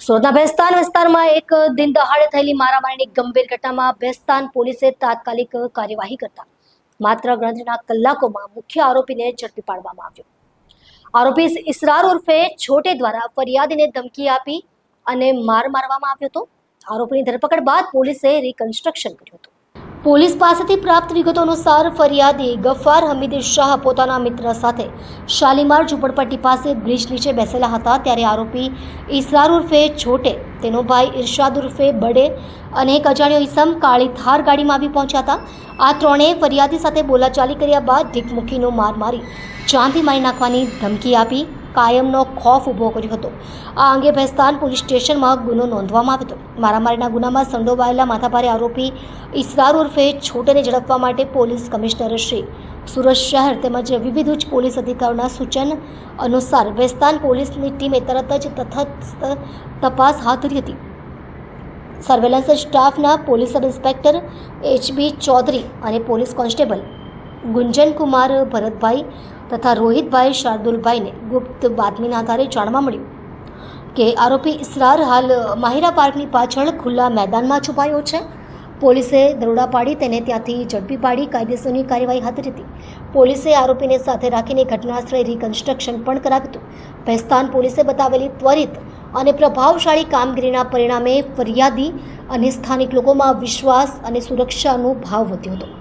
સુરતના ભેસ્તાન વિસ્તારમાં એક દિન દહાડે થયેલી મારામારીની ગંભીર ઘટનામાં ભેસ્તાન પોલીસે તાત્કાલિક કાર્યવાહી કરતા માત્ર ગણતરીના કલાકોમાં મુખ્ય આરોપીને ઝડપી પાડવામાં આવ્યો। આરોપી ઇસરાર ઉર્ફે છોટે દ્વારા ફરિયાદીને ધમકી આપી અને માર મારવામાં આવ્યો હતો। આરોપીની ધરપકડ બાદ પોલીસે રિકન્સ્ટ્રક્શન કર્યું હતું। પોલીસ પાસેથી પ્રાપ્ત વિગતો અનુસાર ફરિયાદી ગફાર હમીદ શાહ પોતાના મિત્ર સાથે શાલીમાર ઝૂંપડપટ્ટી પાસે બ્રિજ નીચે બેસેલા હતા ત્યારે આરોપી ઇસરાર ઉર્ફે છોટે, તેનો ભાઈ ઇરશાદ ઉર્ફે બડે અને એક અજાણ્યો ઈસમ કાળી થાર ગાડીમાં આવી પહોંચ્યા હતા। આ ત્રણેય ફરિયાદી સાથે બોલાચાલી કર્યા બાદ ઢીક મૂકીનો માર મારી જાનથી મારી નાખવાની ધમકી આપી કાયમનો ખોફ ઊભો કર્યો હતો। આ અંગે ભેસ્તાન પોલીસ સ્ટેશનમાં ગુનો નોંધવામાં આવ્યો હતો। મારામારીના ગુનામાં સંડોવાયેલા માથાભારે આરોપી ઇસરાર ઉર્ફે છોટેને ઝડપવા માટે પોલીસ કમિશનર શ્રી સુરત શહેર તેમજ વિવિધ ઉચ્ચ પોલીસ અધિકારીઓના સૂચન અનુસાર ભેસ્તાન પોલીસની ટીમે તરત જ તટસ્થ તપાસ હાથ ધરી હતી। સર્વેલન્સ સ્ટાફના police sub inspector HB Chaudhary અને પોલીસ કોન્સ્ટેબલ ગુંજન કુમાર ભરતભાઈ તથા રોહિતભાઈ શાર્દુલભાઈને ગુપ્ત બાતમીના આધારે જાણવા મળ્યું કે આરોપી ઇસરાર હાલ માહિરા પાર્કની પાછળ ખુલ્લા મેદાનમાં છુપાયો છે। પોલીસે દરોડા પાડી તેને ત્યાંથી ઝડપી પાડી કાયદેસરની કાર્યવાહી હાથ ધરી હતી। પોલીસે આરોપીને સાથે રાખીને ઘટનાસ્થળે રિકન્સ્ટ્રક્શન પણ કરાવ્યું હતું। ભેસ્તાન પોલીસે બતાવેલી ત્વરિત અને પ્રભાવશાળી કામગીરીના પરિણામે ફરિયાદી અને સ્થાનિક લોકોમાં વિશ્વાસ અને સુરક્ષાનો ભાવ વધ્યો હતો।